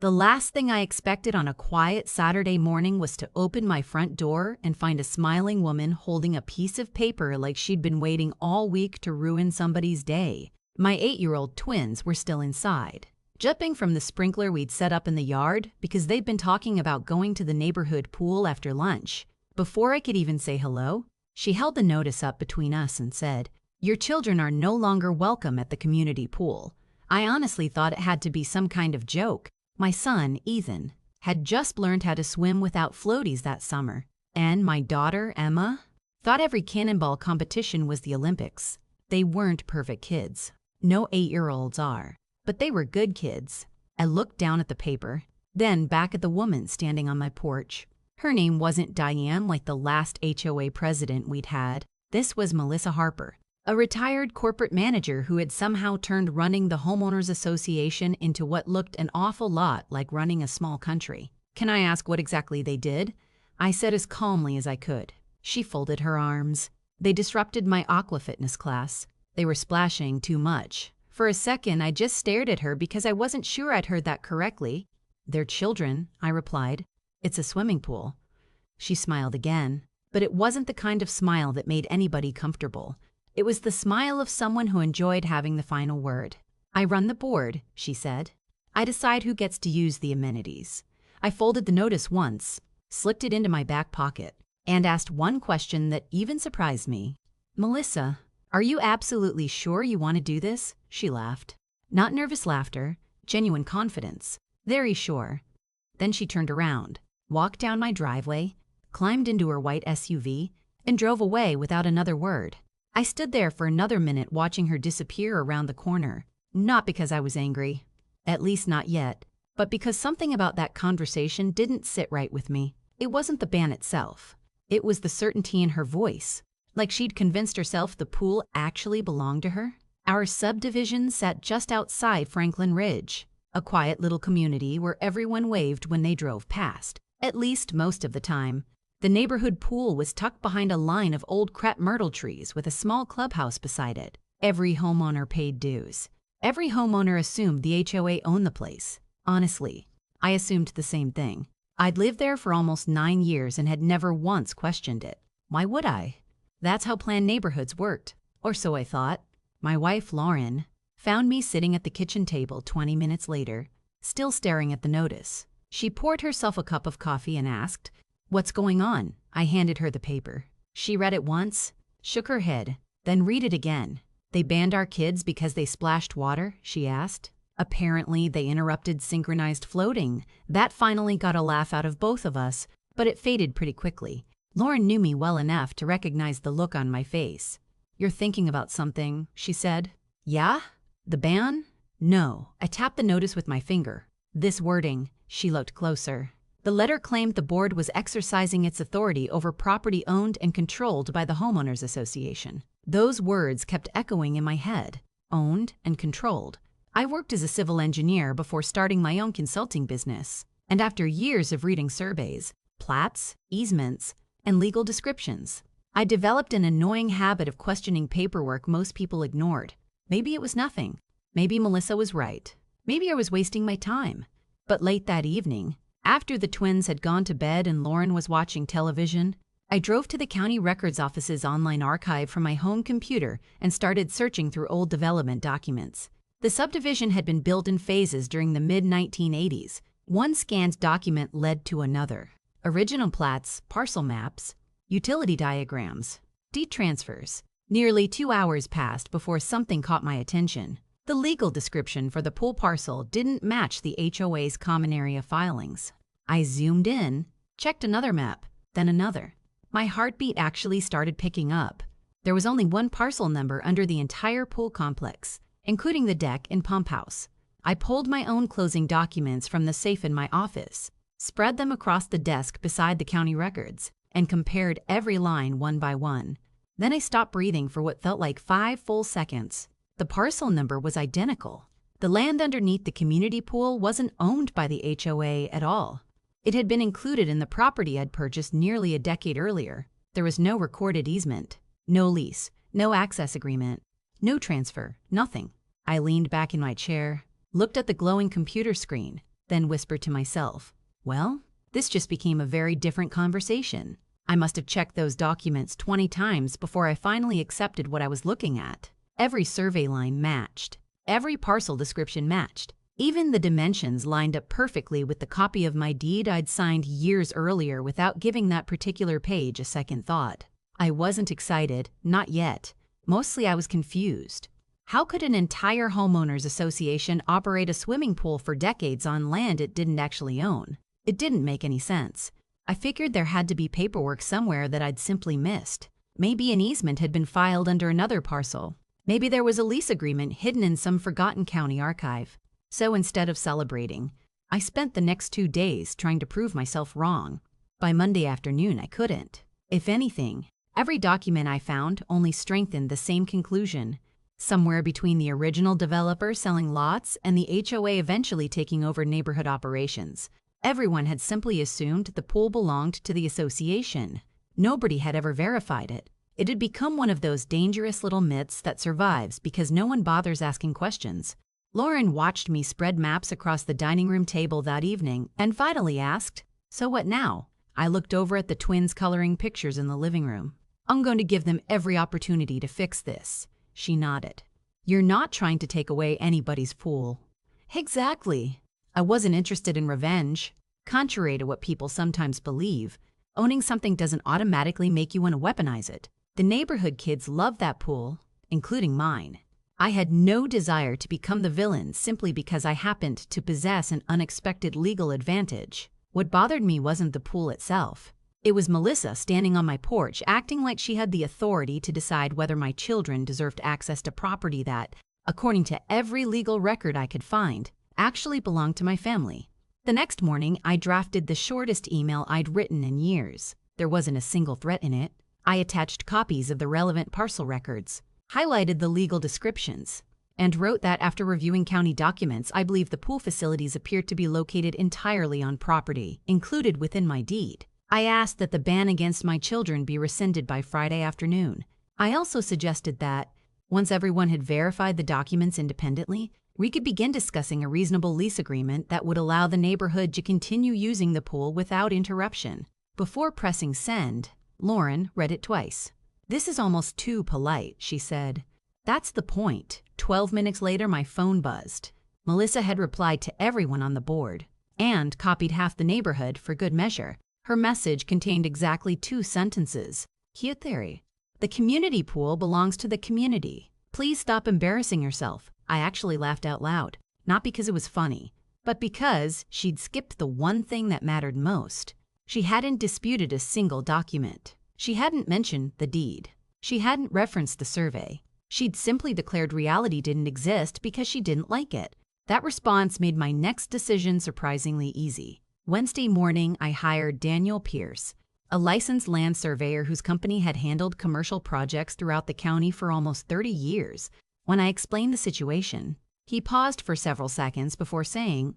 The last thing I expected on a quiet Saturday morning was to open my front door and find a smiling woman holding a piece of paper like she'd been waiting all week to ruin somebody's day. My 8-year-old twins were still inside, jumping from the sprinkler we'd set up in the yard because they'd been talking about going to the neighborhood pool after lunch. Before I could even say hello, she held the notice up between us and said, "Your children are no longer welcome at the community pool." I honestly thought it had to be some kind of joke. My son, Ethan, had just learned how to swim without floaties that summer, and my daughter, Emma, thought every cannonball competition was the Olympics. They weren't perfect kids. No 8-year-olds are, but they were good kids. I looked down at the paper, then back at the woman standing on my porch. Her name wasn't Diane like the last HOA president we'd had. This was Melissa Harper, a retired corporate manager who had somehow turned running the homeowners association into what looked an awful lot like running a small country. "Can I ask what exactly they did?" I said as calmly as I could. She folded her arms. "They disrupted my aqua fitness class. They were splashing too much." For a second, I just stared at her because I wasn't sure I'd heard that correctly. "They're children," I replied. "It's a swimming pool." She smiled again, but it wasn't the kind of smile that made anybody comfortable. It was the smile of someone who enjoyed having the final word. "I run the board," she said. "I decide who gets to use the amenities." I folded the notice once, slipped it into my back pocket, and asked one question that even surprised me. "Melissa, are you absolutely sure you want to do this?" She laughed. Not nervous laughter, genuine confidence. "Very sure." Then she turned around, walked down my driveway, climbed into her white SUV, and drove away without another word. I stood there for another minute watching her disappear around the corner, not because I was angry, at least not yet, but because something about that conversation didn't sit right with me. It wasn't the ban itself. It was the certainty in her voice, like she'd convinced herself the pool actually belonged to her. Our subdivision sat just outside Franklin Ridge, a quiet little community where everyone waved when they drove past, at least most of the time. The neighborhood pool was tucked behind a line of old crap myrtle trees with a small clubhouse beside it. Every homeowner paid dues. Every homeowner assumed the HOA owned the place. Honestly, I assumed the same thing. I'd lived there for almost 9 years and had never once questioned it. Why would I? That's how planned neighborhoods worked, or so I thought. My wife, Lauren, found me sitting at the kitchen table 20 minutes later, still staring at the notice. She poured herself a cup of coffee and asked, "What's going on?" I handed her the paper. She read it once, shook her head, then read it again. "They banned our kids because they splashed water?" she asked. Apparently, they interrupted synchronized floating. That finally got a laugh out of both of us, but it faded pretty quickly. Lauren knew me well enough to recognize the look on my face. "You're thinking about something," she said. "Yeah? The ban?" "No." I tapped the notice with my finger. "This wording." She looked closer. The letter claimed the board was exercising its authority over property owned and controlled by the homeowners association. Those words kept echoing in my head. Owned and controlled. I worked as a civil engineer before starting my own consulting business, and after years of reading surveys, plats, easements, and legal descriptions, I developed an annoying habit of questioning paperwork most people ignored. Maybe it was nothing. Maybe Melissa was right. Maybe I was wasting my time. But late that evening, after the twins had gone to bed and Lauren was watching television, I drove to the county records office's online archive from my home computer and started searching through old development documents. The subdivision had been built in phases during the mid-1980s. One scanned document led to another. Original plats, parcel maps, utility diagrams, deed transfers. Nearly 2 hours passed before something caught my attention. The legal description for the pool parcel didn't match the HOA's common area filings. I zoomed in, checked another map, then another. My heartbeat actually started picking up. There was only one parcel number under the entire pool complex, including the deck and pump house. I pulled my own closing documents from the safe in my office, spread them across the desk beside the county records, and compared every line one by one. Then I stopped breathing for what felt like 5 full seconds. The parcel number was identical. The land underneath the community pool wasn't owned by the HOA at all. It had been included in the property I'd purchased nearly a decade earlier. There was no recorded easement, no lease, no access agreement, no transfer, nothing. I leaned back in my chair, looked at the glowing computer screen, then whispered to myself, well, this just became a very different conversation. I must have checked those documents 20 times before I finally accepted what I was looking at. Every survey line matched. Every parcel description matched. Even the dimensions lined up perfectly with the copy of my deed I'd signed years earlier without giving that particular page a second thought. I wasn't excited, not yet. Mostly I was confused. How could an entire homeowners association operate a swimming pool for decades on land it didn't actually own? It didn't make any sense. I figured there had to be paperwork somewhere that I'd simply missed. Maybe an easement had been filed under another parcel. Maybe there was a lease agreement hidden in some forgotten county archive. So instead of celebrating, I spent the next 2 days trying to prove myself wrong. By Monday afternoon, I couldn't. If anything, every document I found only strengthened the same conclusion. Somewhere between the original developer selling lots and the HOA eventually taking over neighborhood operations, everyone had simply assumed the pool belonged to the association. Nobody had ever verified it. It had become one of those dangerous little myths that survives because no one bothers asking questions. Lauren watched me spread maps across the dining room table that evening and finally asked, "So what now?" I looked over at the twins coloring pictures in the living room. "I'm going to give them every opportunity to fix this." She nodded. "You're not trying to take away anybody's pool." Exactly. I wasn't interested in revenge. Contrary to what people sometimes believe, owning something doesn't automatically make you want to weaponize it. The neighborhood kids loved that pool, including mine. I had no desire to become the villain simply because I happened to possess an unexpected legal advantage. What bothered me wasn't the pool itself. It was Melissa standing on my porch acting like she had the authority to decide whether my children deserved access to property that, according to every legal record I could find, actually belonged to my family. The next morning, I drafted the shortest email I'd written in years. There wasn't a single threat in it. I attached copies of the relevant parcel records, highlighted the legal descriptions, and wrote that after reviewing county documents, I believe the pool facilities appeared to be located entirely on property included within my deed. I asked that the ban against my children be rescinded by Friday afternoon. I also suggested that, once everyone had verified the documents independently, we could begin discussing a reasonable lease agreement that would allow the neighborhood to continue using the pool without interruption. Before pressing send, Lauren read it twice. "This is almost too polite," she said. "That's the point." 12 minutes later, my phone buzzed. Melissa had replied to everyone on the board and copied half the neighborhood for good measure. Her message contained exactly 2 sentences. Cute theory. "The community pool belongs to the community. Please stop embarrassing yourself." I actually laughed out loud, not because it was funny, but because she'd skipped the one thing that mattered most. She hadn't disputed a single document. She hadn't mentioned the deed. She hadn't referenced the survey. She'd simply declared reality didn't exist because she didn't like it. That response made my next decision surprisingly easy. Wednesday morning, I hired Daniel Pierce, a licensed land surveyor whose company had handled commercial projects throughout the county for almost 30 years. When I explained the situation, he paused for several seconds before saying,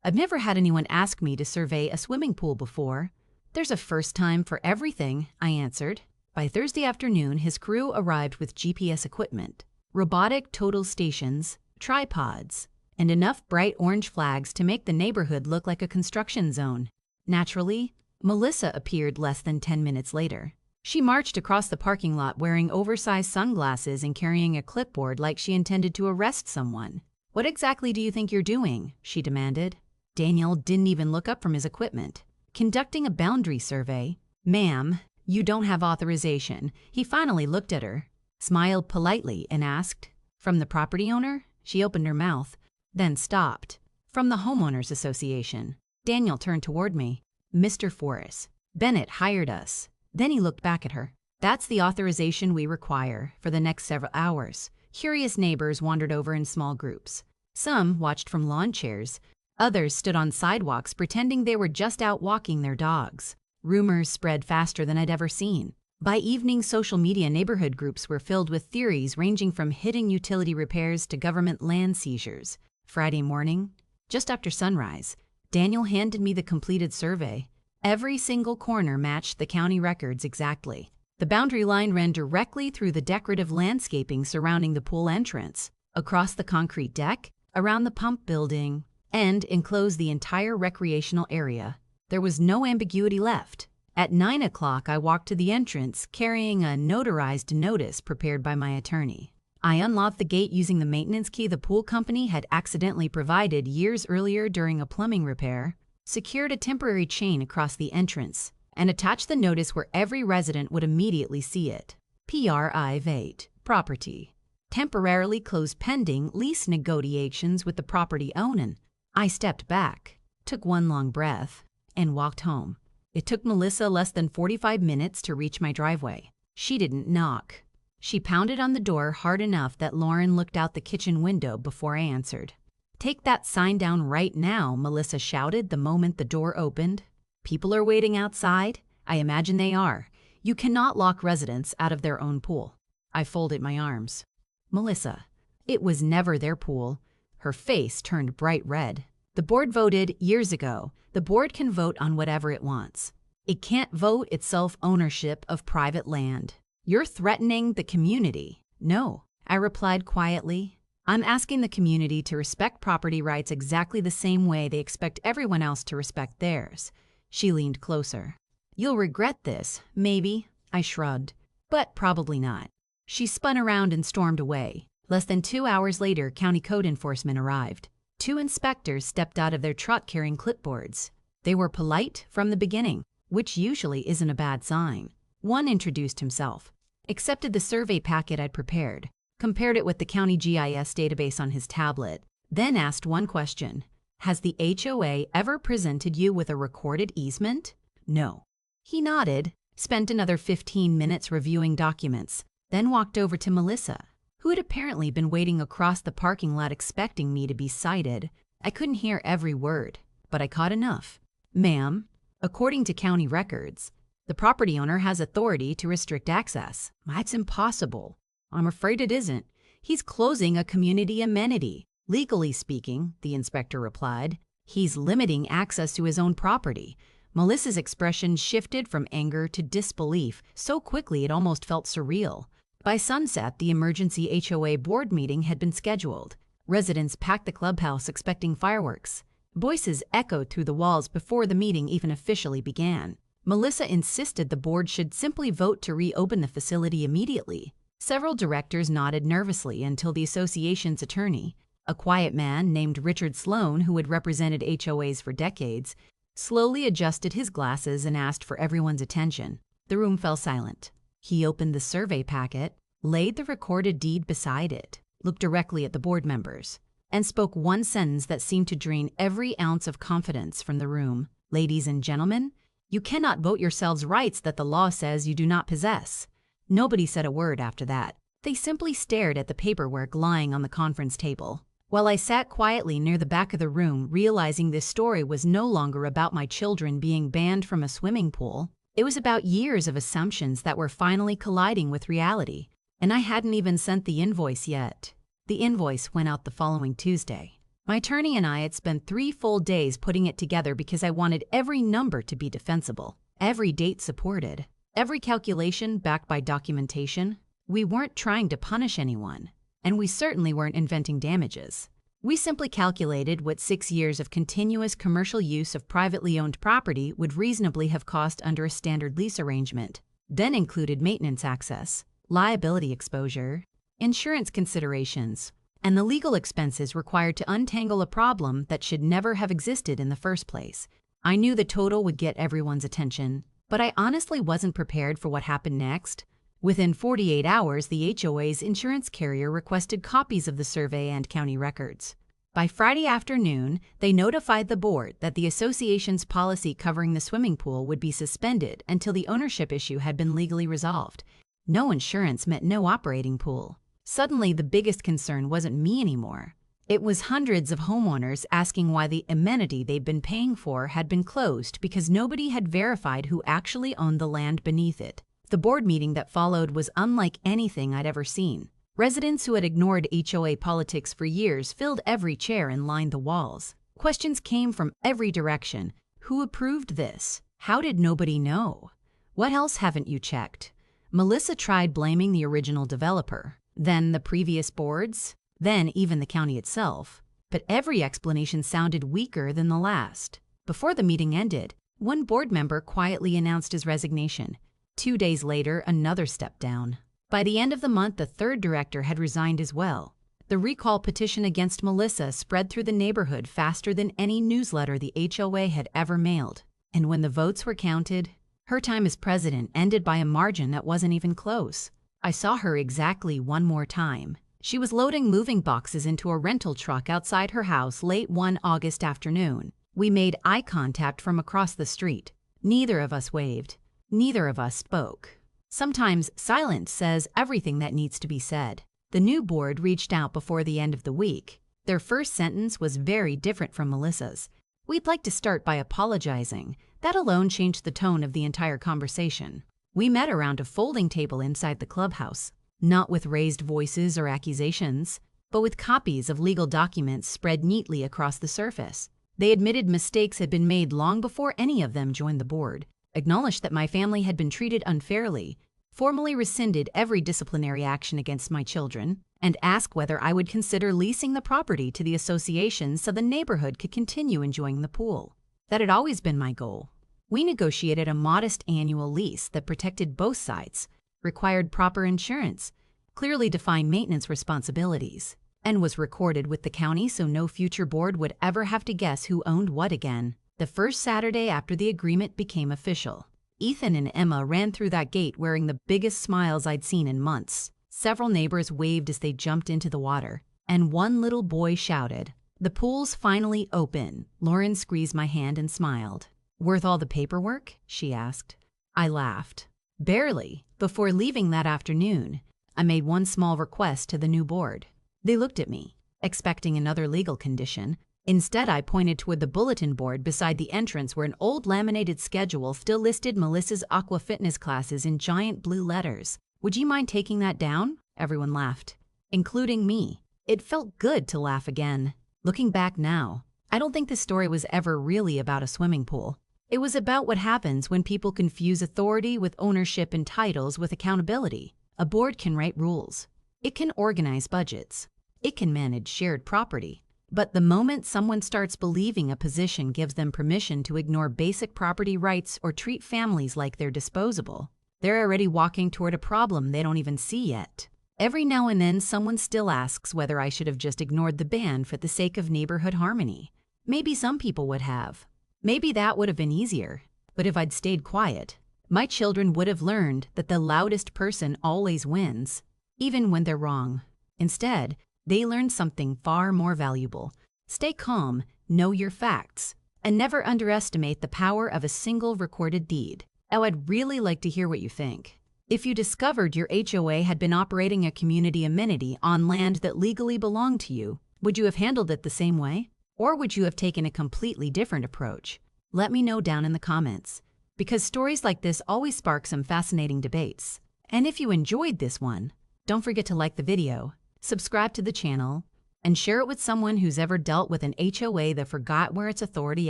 "I've never had anyone ask me to survey a swimming pool before." "There's a first time for everything," I answered. By Thursday afternoon, his crew arrived with GPS equipment, robotic total stations, tripods, and enough bright orange flags to make the neighborhood look like a construction zone. Naturally, Melissa appeared less than 10 minutes later. She marched across the parking lot wearing oversized sunglasses and carrying a clipboard like she intended to arrest someone. "What exactly do you think you're doing?" she demanded. Daniel didn't even look up from his equipment. "Conducting a boundary survey." "Ma'am, you don't have authorization." He finally looked at her, smiled politely, and asked, "From the property owner?" She opened her mouth, then stopped. "From the homeowners association." Daniel turned toward me. "Mr. Forrest, Bennett hired us." Then he looked back at her. "That's the authorization we require." For the next several hours, curious neighbors wandered over in small groups. Some watched from lawn chairs. Others stood on sidewalks pretending they were just out walking their dogs. Rumors spread faster than I'd ever seen. By evening, social media neighborhood groups were filled with theories ranging from hidden utility repairs to government land seizures. Friday morning, just after sunrise, Daniel handed me the completed survey. Every single corner matched the county records exactly. The boundary line ran directly through the decorative landscaping surrounding the pool entrance, across the concrete deck, around the pump building, and enclose the entire recreational area. There was no ambiguity left. At 9 o'clock, I walked to the entrance carrying a notarized notice prepared by my attorney. I unlocked the gate using the maintenance key the pool company had accidentally provided years earlier during a plumbing repair, secured a temporary chain across the entrance, and attached the notice where every resident would immediately see it. Private property. Temporarily closed pending lease negotiations with the property owner. I stepped back, took one long breath, and walked home. It took Melissa less than 45 minutes to reach my driveway. She didn't knock. She pounded on the door hard enough that Lauren looked out the kitchen window before I answered. "Take that sign down right now," Melissa shouted the moment the door opened. "People are waiting outside. I imagine they are. You cannot lock residents out of their own pool." I folded my arms. "Melissa, it was never their pool." Her face turned bright red. "The board voted years ago. The board can vote on whatever it wants. It can't vote itself ownership of private land. You're threatening the community." "No," I replied quietly. "I'm asking the community to respect property rights exactly the same way they expect everyone else to respect theirs." She leaned closer. "You'll regret this, maybe," I shrugged, "but probably not." She spun around and stormed away. Less than 2 hours later, county code enforcement arrived. 2 inspectors stepped out of their truck carrying clipboards. They were polite from the beginning, which usually isn't a bad sign. One introduced himself, accepted the survey packet I'd prepared, compared it with the county GIS database on his tablet, then asked one question. "Has the HOA ever presented you with a recorded easement?" "No." He nodded, spent another 15 minutes reviewing documents, then walked over to Melissa, who had apparently been waiting across the parking lot expecting me to be cited. I couldn't hear every word, but I caught enough. "Ma'am, according to county records, the property owner has authority to restrict access." "That's impossible." "I'm afraid it isn't. He's closing a community amenity." "Legally speaking," the inspector replied, "he's limiting access to his own property." Melissa's expression shifted from anger to disbelief so quickly it almost felt surreal. By sunset, the emergency HOA board meeting had been scheduled. Residents packed the clubhouse expecting fireworks. Voices echoed through the walls before the meeting even officially began. Melissa insisted the board should simply vote to reopen the facility immediately. Several directors nodded nervously until the association's attorney, a quiet man named Richard Sloan who had represented HOAs for decades, slowly adjusted his glasses and asked for everyone's attention. The room fell silent. He opened the survey packet, laid the recorded deed beside it, looked directly at the board members, and spoke one sentence that seemed to drain every ounce of confidence from the room. "Ladies and gentlemen, you cannot vote yourselves rights that the law says you do not possess." Nobody said a word after that. They simply stared at the paperwork lying on the conference table. While I sat quietly near the back of the room, realizing this story was no longer about my children being banned from a swimming pool, it was about years of assumptions that were finally colliding with reality. And I hadn't even sent the invoice yet. The invoice went out the following Tuesday. My attorney and I had spent 3 full days putting it together because I wanted every number to be defensible, every date supported, every calculation backed by documentation. We weren't trying to punish anyone, and we certainly weren't inventing damages. We simply calculated what 6 years of continuous commercial use of privately owned property would reasonably have cost under a standard lease arrangement, then included maintenance access, liability exposure, insurance considerations, and the legal expenses required to untangle a problem that should never have existed in the first place. I knew the total would get everyone's attention, but I honestly wasn't prepared for what happened next. Within 48 hours, the HOA's insurance carrier requested copies of the survey and county records. By Friday afternoon, they notified the board that the association's policy covering the swimming pool would be suspended until the ownership issue had been legally resolved. No insurance meant no operating pool. Suddenly, the biggest concern wasn't me anymore. It was hundreds of homeowners asking why the amenity they'd been paying for had been closed because nobody had verified who actually owned the land beneath it. The board meeting that followed was unlike anything I'd ever seen. Residents who had ignored HOA politics for years filled every chair and lined the walls. Questions came from every direction. Who approved this? How did nobody know? What else haven't you checked? Melissa tried blaming the original developer, then the previous boards, then even the county itself. but every explanation sounded weaker than the last. Before the meeting ended, one board member quietly announced his resignation. 2 days later, another stepped down. By the end of the month, the third director had resigned as well. The recall petition against Melissa spread through the neighborhood faster than any newsletter the HOA had ever mailed. And when the votes were counted, her time as president ended by a margin that wasn't even close. I saw her exactly one more time. She was loading moving boxes into a rental truck outside her house late one August afternoon. We made eye contact from across the street. Neither of us waved. Neither of us spoke. Sometimes silence says everything that needs to be said. The new board reached out before the end of the week. Their first sentence was very different from Melissa's. "We'd like to start by apologizing." That alone changed the tone of the entire conversation. We met around a folding table inside the clubhouse, not with raised voices or accusations, but with copies of legal documents spread neatly across the surface. They admitted mistakes had been made long before any of them joined the board, acknowledged that my family had been treated unfairly, formally rescinded every disciplinary action against my children, and asked whether I would consider leasing the property to the association so the neighborhood could continue enjoying the pool. That had always been my goal. We negotiated a modest annual lease that protected both sides, required proper insurance, clearly defined maintenance responsibilities, and was recorded with the county so no future board would ever have to guess who owned what again. The first Saturday after the agreement became official, Ethan and Emma ran through that gate wearing the biggest smiles I'd seen in months. Several neighbors waved as they jumped into the water, and one little boy shouted, "The pool's finally open." Lauren squeezed my hand and smiled. "Worth all the paperwork?" she asked. I laughed. Barely. Before leaving that afternoon, I made one small request to the new board. They looked at me, expecting another legal condition. Instead, I pointed toward the bulletin board beside the entrance where an old laminated schedule still listed Melissa's aqua fitness classes in giant blue letters. "Would you mind taking that down?" Everyone laughed, including me. It felt good to laugh again. Looking back now, I don't think this story was ever really about a swimming pool. It was about what happens when people confuse authority with ownership and titles with accountability. A board can write rules. It can organize budgets. It can manage shared property. But the moment someone starts believing a position gives them permission to ignore basic property rights or treat families like they're disposable, they're already walking toward a problem they don't even see yet. Every now and then, someone still asks whether I should have just ignored the ban for the sake of neighborhood harmony. Maybe some people would have. Maybe that would have been easier. But if I'd stayed quiet, my children would have learned that the loudest person always wins, even when they're wrong. Instead, they learned something far more valuable. Stay calm, know your facts, and never underestimate the power of a single recorded deed. Oh, I'd really like to hear what you think. If you discovered your HOA had been operating a community amenity on land that legally belonged to you, would you have handled it the same way? Or would you have taken a completely different approach? Let me know down in the comments, because stories like this always spark some fascinating debates. And if you enjoyed this one, don't forget to like the video, subscribe to the channel, and share it with someone who's ever dealt with an HOA that forgot where its authority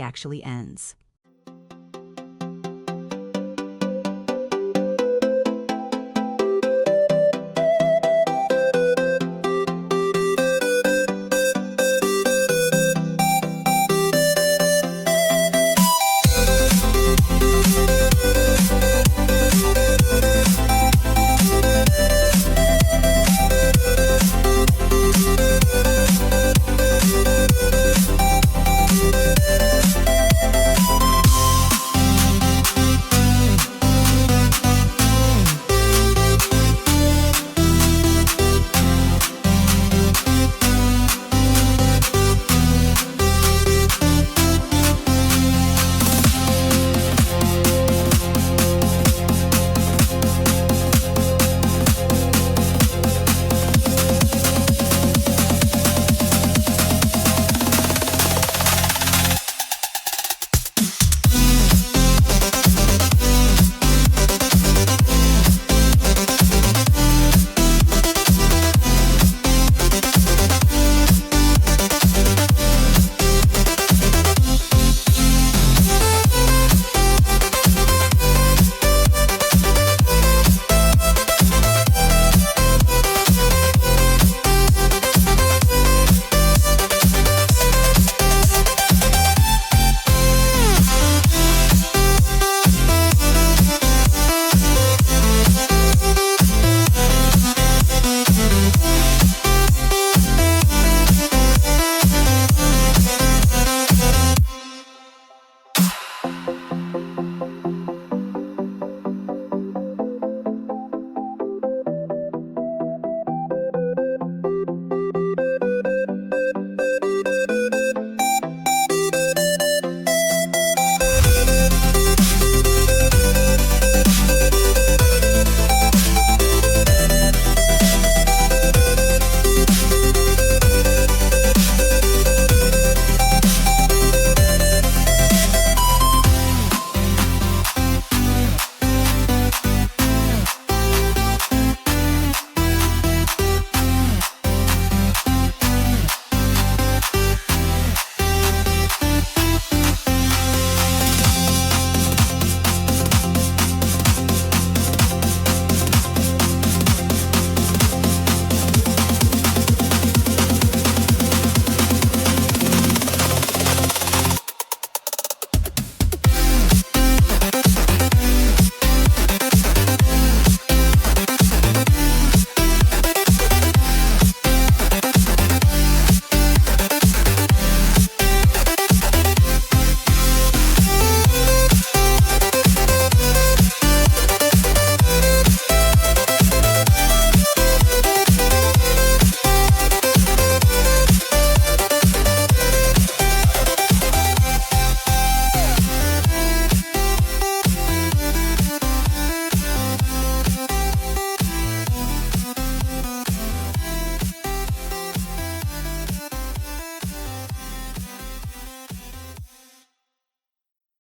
actually ends.